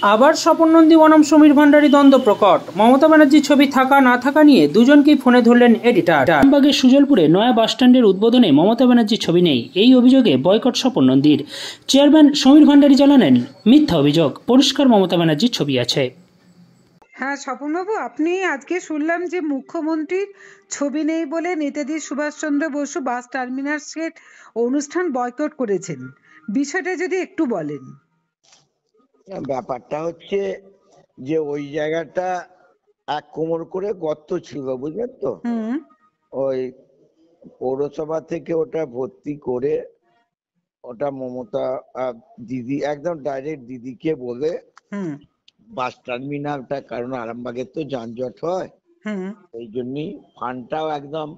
আবার স্বপন নন্দী বনাম সমীর ভান্ডারী দ্বন্দ্ব প্রকট। মমতা ব্যানার্জির ছবি থাকা না থাকা নিয়ে দুজনকেই ফোনে ধরলেন এডিটর। আরামবাগের সুজলপুরে নয়া বাসস্ট্যান্ডের উদ্বোধনে মমতা ব্যানার্জির ছবি নেই, এই অভিযোগে বয়কট স্বপন নন্দীর। চেয়ারম্যান সমীর ভান্ডারী জানালেন, মিথ্যা অভিযোগ, পরিষ্কার মমতা ব্যানার্জির ছবি আছে। হ্যাঁ স্বপনবাবু, আপনি আজকে শুনলাম যে মুখ্যমন্ত্রীর ছবি নেই বলে নেতাজি সুভাষচন্দ্র বসু বাস টার্মিনাসের অনুষ্ঠান বয়কট করেছেন, বিষয়টা যদি একটু বলেন। ব্যাপারটা হচ্ছে যে ওই জায়গাটা এক কোমর করে গর্ত ছিল, বুঝলেন তো। ওই পৌরসভা থেকে ওটা ভর্তি করে ওটা মমতা দিদি একদম ডাইরেক্ট দিদিকে বলে বাস টার্মিনালটা, কারণ আরামবাগের তো যানজট হয়, এই জন্যই ফান্ডটাও একদম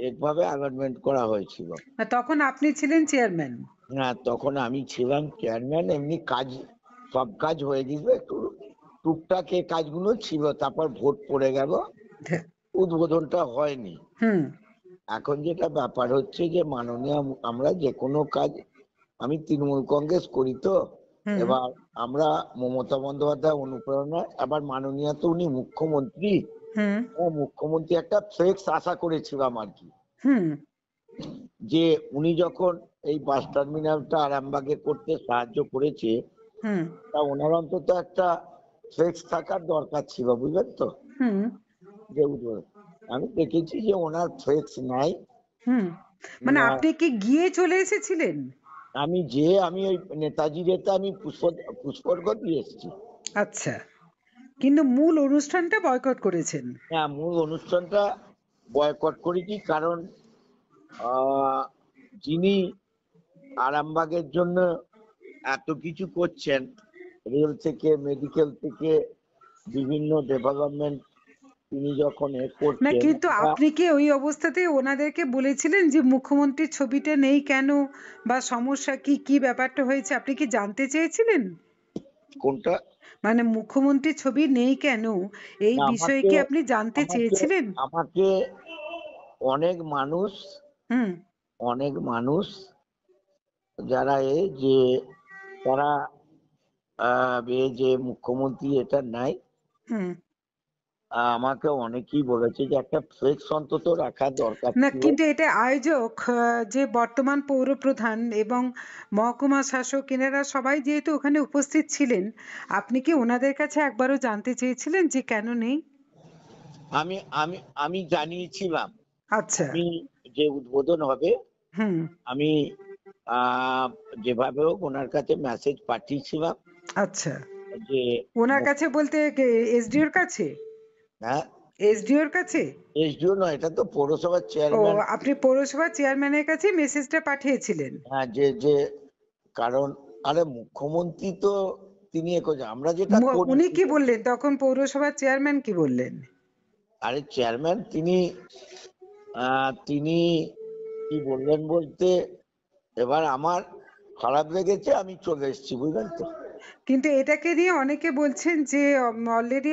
একভাবে অ্যালটমেন্ট করা হয়েছিল। তখন আপনি ছিলেন চেয়ারম্যান? হ্যাঁ, তখন আমি ছিলাম চেয়ারম্যান। এমনি কাজ সব কাজ হয়ে গেছিল, একটু টুকটাক এই কাজগুলো ছিল, তারপর ভোট পড়ে গেল, উদ্বোধনটা হয়নি। এখন যেটা ব্যাপার হচ্ছে যে মাননীয়, আমরা যে কোনো কাজ, আমি তৃণমূল কংগ্রেস করি তো, এবার আমরা মমতা বন্দ্যোপাধ্যায় অনুপ্রেরণা, এবার মাননীয় তো উনি মুখ্যমন্ত্রী, মুখ্যমন্ত্রী একটা ফ্লেক্স আশা করেছিলাম আর কি, যে উনি যখন এই বাস টার্মিনালটা আরামবাগে করতে সাহায্য করেছে, তা ওনার অন্তত একটা ফ্লেক্স থাকার দরকার ছিল, বুঝলেন তো। যে আমি দেখেছি যে ওনার ফ্লেক্স নাই। মানে আপনি কি গিয়ে চলে এসেছিলেন? আমি ওই নেতাজি রেতে আমি পুষ্পর্ঘ দিয়ে এসেছি। আচ্ছা, কিন্তু মূল অনুষ্ঠানটা বয়কট করেছেন? হ্যাঁ, মূল অনুষ্ঠানটা বয়কট করেছি, কারণ যিনি আরামবাগের জন্য এত কিছু করছেন, রেল থেকে মেডিকেল থেকে বিভিন্ন ডেভেলপমেন্ট, তিনি যখন না, কিন্তু আপনি কি ওই অবস্থাতে ওনাদেরকে বলেছিলেন যে মুখ্যমন্ত্রীর ছবিটা নেই কেন, বা সমস্যা কি, কি ব্যাপারটা হয়েছে, আপনি কি জানতে চেয়েছিলেন? কোনটা? মানে মুখ্যমন্ত্রীর ছবি নেই কেন, এই বিষয়ে কি আপনি জানতে চেয়েছিলেন? আমাকে অনেক মানুষ যারা যে তারা যে মুখ্যমন্ত্রী এটা নাই, আমাকে অনেকেই বলেছে যে একটা ফ্লেক্স অন্তত রাখা দরকার। না, কিন্তু এটা আয়োজক যে বর্তমান পৌরপ্রধান এবং মহকুমা শাসক, এনারা সবাই যেহেতু ওখানে উপস্থিত ছিলেন, আপনি কি ওনাদের কাছে একবারও জানতে চেয়েছিলেন যে কেন নেই? আমি আমি আমি জানিয়েছিলাম। আচ্ছা, আমি যে উদ্বোধন হবে, আমি যেভাবে হোক ওনার কাছে মেসেজ পাঠিয়েছিলাম। আচ্ছা, যে ওনার কাছে বলতে এসডিওর কাছে? হ্যাঁ, এসডিওর কাছে? এসডিও নয়, এটা তো পৌরসভার চেয়ারম্যান। ও, আপনি পৌরসভার চেয়ারম্যানের কাছে মেসেজটা পাঠিয়েছিলেন? হ্যাঁ, যে কারণ আরে মুখ্যমন্ত্রী তো তিনি আমরা যেটা উনি কি বললেন তখন? পৌরসভার চেয়ারম্যান কি বললেন? আরে চেয়ারম্যান তিনি কি বললেন বলতে, এবার আমার খারাপ লেগেছে, আমি চলে এসেছি, বুঝলেন তো। কিন্তু এটাকে নিয়ে অনেকে বলছেন যে অলরেডি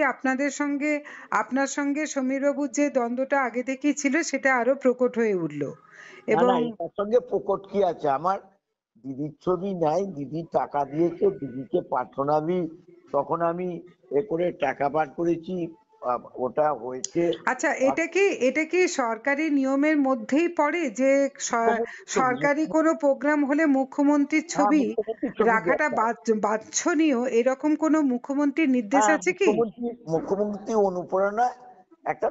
আপনার সঙ্গে সমীরবাবুর যে দ্বন্দ্বটা আগে থেকেই ছিল, সেটা আরো প্রকট হয়ে উঠলো। এবং এটার সঙ্গে প্রকট কি আছে? আমার দিদির ছবি নাই, দিদি টাকা দিয়েছে, দিদিকে পার্সোনালি তখন আমি করে টাকা পাঠ করেছি, ওটা হয়েছে। আচ্ছা, এটা কি সরকারি নিয়মের মধ্যেই পড়ে যে সরকারি কোনো প্রোগ্রাম হলে মুখ্যমন্ত্রীর ছবি রাখাটা বাঞ্ছনীয়, এরকম কোনো মুখ্যমন্ত্রীর নির্দেশ আছে কি? মুখ্যমন্ত্রী অনুপ্রেরণা একটা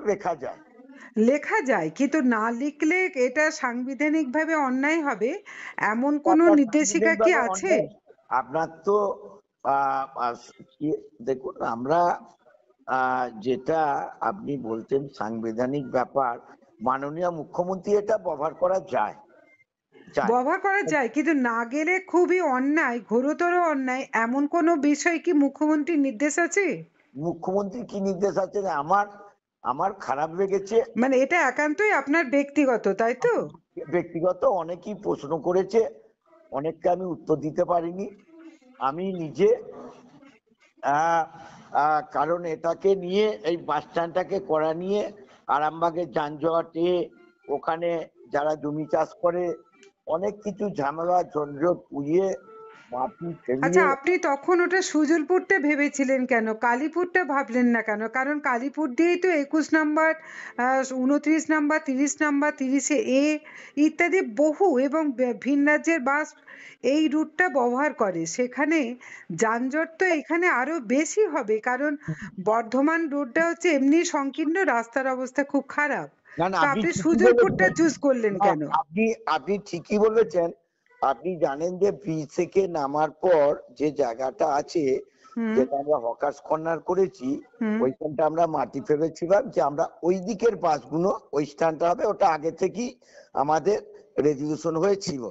লেখা যায়, কিন্তু না লিখলে এটা সাংবিধানিক ভাবে অন্যায় হবে, এমন কোনো নির্দেশিকা কি আছে? আপনার তো দেখুন, আমরা যেটা আপনি বলছেন সাংবিধানিক ব্যাপার, মাননীয় মুখ্যমন্ত্রী এটা ব্যবহার করা যায়, কিন্তু না গেলে খুবই অন্যায়, ঘোরতর অন্যায়, এমন কোন বিষয় কি মুখ্যমন্ত্রীর নির্দেশ আছে? মুখ্যমন্ত্রী কি নির্দেশ আছে? আমার খারাপ লেগেছে। মানে এটা একান্তই আপনার ব্যক্তিগত, তাই তো? ব্যক্তিগত, অনেকেই প্রশ্ন করেছে, অনেককে আমি উত্তর দিতে পারিনি আমি নিজে, কারণ এটাকে নিয়ে, এই বাস স্ট্যান্ডটাকে করা নিয়ে আরামবাগের যানজটে, ওখানে যারা জমি চাষ করে, অনেক কিছু ঝামেলা ঝঞ্ঝট পুড়িয়ে আচ্ছা, আপনি তখন ওটা সুজলপুরটা ভেবেছিলেন কেন, কালীপুরটা ভাবলেন না কেন? কারণ কালীপুর দিয়েই তো 21 নাম্বার, 29 নাম্বার, 30 নাম্বার, 30A ইত্যাদি বহু এবং ভিন রাজ্যের বাস এই রুটটা ব্যবহার করে। সেখানে যানজট তো এখানে আরো বেশি হবে, কারণ বর্ধমান রোডটা হচ্ছে এমনি সংকীর্ণ, রাস্তার অবস্থা খুব খারাপ। তো আপনি সুজলপুরটা চুজ করলেন কেন? আপনি ঠিকই বলেছেন। আপনি জানেন যে ব্রিজ থেকে নামার পর যে জায়গাটা আছে, যেটা আমরা হকার্স কর্নার করেছি, ওইখানটা আমরা মাটি ফেলেছিলাম যে আমরা ওই দিকের বাসগুলো ওই স্ট্যান্ডটা হবে, ওটা আগে থেকেই আমাদের রেজুলেশন হয়েছিল।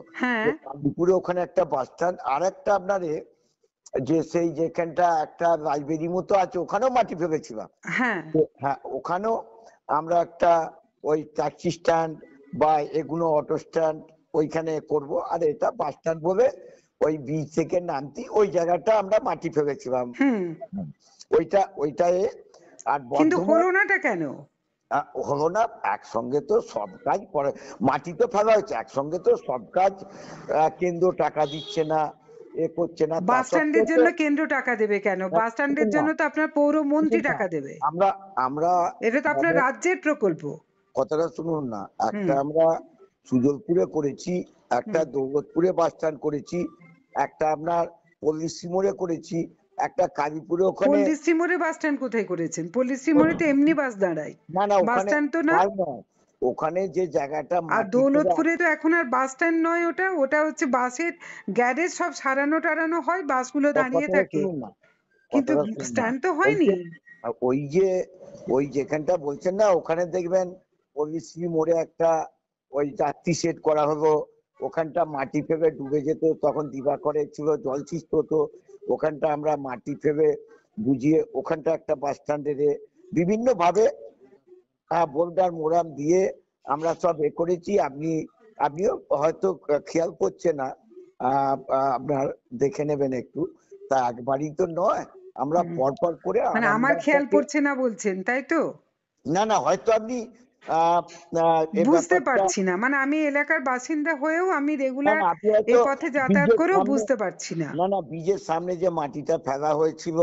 কালীপুরে ওখানে একটা বাস স্ট্যান্ড, আর একটা আপনার যে সেই যেখানটা একটা লাইব্রেরি মতো আছে, ওখানেও মাটি ফেলেছিলাম। হ্যাঁ, ওখানেও আমরা একটা ওই ট্যাক্সি স্ট্যান্ড বা এগুলো অটো স্ট্যান্ড ওইখানে করব। আর এটা বাস স্ট্যান্ড বলে ওই ব্রিজ থেকে নামতি ওই জায়গাটা আমরা মাটি ফেলেছিলাম। ওইটায়। আর কিন্তু হলো নাটা কেন? হলো না, একসঙ্গে তো সব কাজ করে, মাটি তো ফেলা হয়েছে, একসঙ্গে তো সব কাজ কেন্দ্র টাকা দিচ্ছে না, করছে না। বাস স্ট্যান্ডের জন্য কেন্দ্র টাকা দেবে কেন? বাস স্ট্যান্ডের জন্য তো আপনার পৌরমন্ত্রী টাকা দেবে। আমরা এটা তো আপনার রাজ্যের প্রকল্প। কথাটা শুনুন না, একটা আমরা সুজলপুরে করেছি, একটা দৌলতপুরে বাস স্ট্যান্ড করেছি, একটা আপনার পল্লিশ্রী মোড়ে করেছি, একটা কালীপুরে। ওখানে পল্লিশ্রী মোড়ে বাস স্ট্যান্ড কোথায় করেছেন? পল্লিশ্রী মোড়ে তো এমনি বাস দাঁড়ায়, না বাস স্ট্যান্ড তো না। ওখানে যে জায়গাটা, আর দৌলতপুরে তো এখন আর বাস স্ট্যান্ড নয়, ওটা হচ্ছে বাসের গ্যারেজ, সব সারানো টারানো হয়, বাসগুলো দাঁড়িয়ে থাকে, কিন্তু স্ট্যান্ড তো হয়নি। ওই যেখানটা বলছেন না, ওখানে দেখবেন পল্লিশ্রী মোড়ে একটা ওই যাত্রী সেট করা হলো, ওখানটা মাটি ফেলে ডুবে যেত, তখন দিবাকরে ছিল, জল সৃষ্ট হতো, ওখানটা আমরা মাটি ফেলে বুঝিয়ে ওখানটা একটা বাস স্ট্যান্ডের বিভিন্ন ভাবে বোল্ডার মোরাম দিয়ে আমরা সব করেছি। আপনিও হয়তো খেয়াল করছে না, আপনার দেখে নেবেন একটু। তা একবারই তো নয়, আমরা পরপর করে। মানে আমার খেয়াল পড়ছে না বলছেন, তাই তো? না, হয়তো আপনি বুঝতে পারছি না, মানে আমি এলাকার বাসিন্দা হয়েও আমি রেগুলার এই পথে যাতায়াত করেও বুঝতে পারছি না। না, ব্রিজের সামনে যে মাটিটা ফেলা হয়েছিল,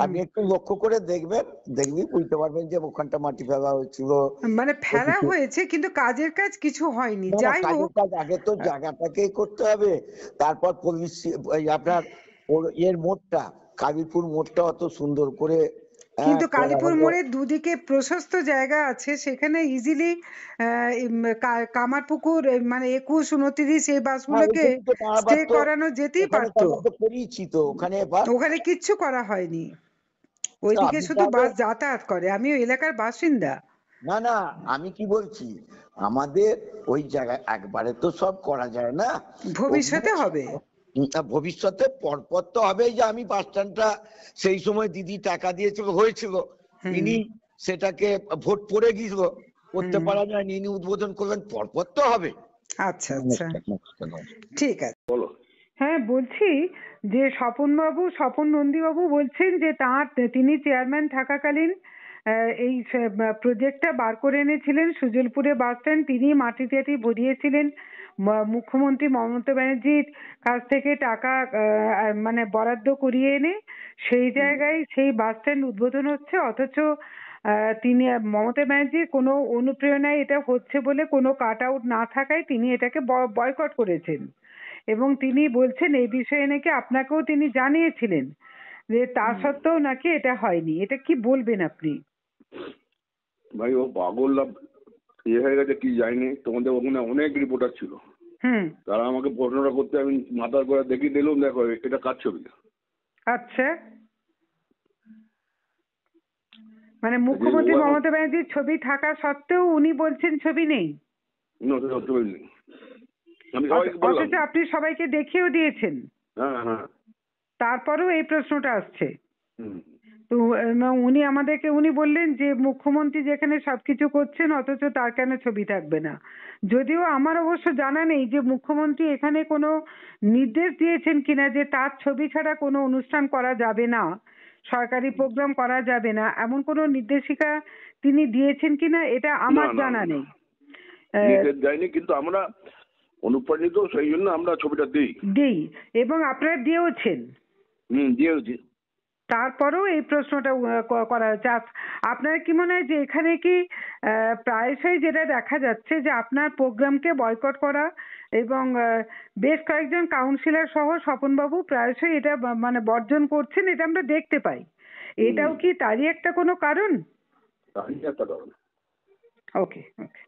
আপনি একটু লক্ষ্য করে দেখবি বুঝতে পারবেন যে ওখানটা মাটি ফেলা হয়েছিল। মানে ফেলা হয়েছে, কিন্তু কাজের কাজ কিছু হয়নি। যাই হোক, আগে তো জায়গাটাকে করতে হবে, তারপর পুলিশ আপনার এর মোড়টা, কালীপুর মোড়টা অত সুন্দর করে। কিন্তু কালীপুর মোড়ের দুদিকে প্রশস্ত জায়গা আছে, সেখানে ইজিলি কামারপুকুর মানে 21, 29 এই বাসগুলোকে স্টে করানো যেতেই পারতো। ওখানে কিচ্ছু করা হয়নি, ওইদিকে শুধু বাস যাতায়াত করে। আমিও এলাকার বাসিন্দা। না, আমি কি বলছি, আমাদের ওই জায়গায় একবারে তো সব করা যায় না, ভবিষ্যতে হবে। ভবিষ্যতে পরপর তো হবে। যে আমি বাস স্ট্যান্ডটা সেই সময় দিদি টাকা দিয়েছিল, হয়েছিল, ইনি সেটাকে ভোট পড়ে গিয়েছিল, করতে পারা যায়, ইনি উদ্বোধন করবেন, পরপর তো হবে। আচ্ছা, ঠিক আছে। হ্যাঁ, বলছি যে স্বপন নন্দীবাবু বলছেন যে তিনি চেয়ারম্যান থাকাকালীন এই প্রজেক্টটা বার করে এনেছিলেন সুজলপুরে বাস স্ট্যান্ড, তিনি মাটি টাটি ভরিয়েছিলেন, মুখ্যমন্ত্রী মমতা ব্যানার্জির কাছ থেকে টাকা মানে বরাদ্দ করিয়ে এনে সেই জায়গায় সেই বাস স্ট্যান্ড উদ্বোধন হচ্ছে। অথচ তিনি মমতা ব্যানার্জির কোনো অনুপ্রেরণায় এটা হচ্ছে বলে কোনো কাট আউট না থাকায় তিনি এটাকে বয়কট করেছেন, এবং তিনি বলছেন এই বিষয়ে নাকি আপনাকেও তিনি জানিয়েছিলেন, যে তা সত্ত্বেও নাকি এটা হয়নি। এটা কি বলবেন আপনি? ভাই, ও পাগল হয়ে গেছে কি জানি। তোমাদের ওখানে অনেক রিপোর্টার ছিল, তারা আমাকে প্রশ্নটা করতে, আমি মাথার করে দেখিয়ে দিলাম, দেখো এটা কার ছবি। আচ্ছা, মানে মুখ্যমন্ত্রী মমতা ব্যানার্জির ছবি থাকা সত্ত্বেও উনি বলছেন ছবি নেই। অথচ আপনি সবাইকে দেখিয়েও দিয়েছেন, তারপরেও এই প্রশ্নটা আসছে। তো উনি বললেন যে মুখ্যমন্ত্রী যেখানে সবকিছু করছেন অথচ তার কেন ছবি থাকবে না। যদিও আমার অবশ্য জানা নেই যে মুখ্যমন্ত্রী এখানে কোনো নির্দেশ দিয়েছেন কিনা যে তার ছবি ছাড়া কোনো অনুষ্ঠান করা যাবে না, সরকারি প্রোগ্রাম করা যাবে না, এমন কোনো নির্দেশিকা তিনি দিয়েছেন কিনা এটা আমার জানা নেই। কিন্তু আমরা অনুপ্রাণিত, সেই জন্য আমরা ছবিটা দিই এবং আপনারা দিয়েওছেন। দিয়েছি। তারপরেও এই প্রশ্নটা করা হচ্ছে। আপনার কি মনে হয় যে এখানে কি প্রায়শই যেটা দেখা যাচ্ছে যে আপনার প্রোগ্রামকে বয়কট করা, এবং বেশ কয়েকজন কাউন্সিলর সহ স্বপনবাবু প্রায়শই এটা মানে বর্জন করছেন, এটা আমরা দেখতে পাই। এটাও কি তারই একটা কোনো কারণ? তারই একটা কারণ। ওকে ওকে।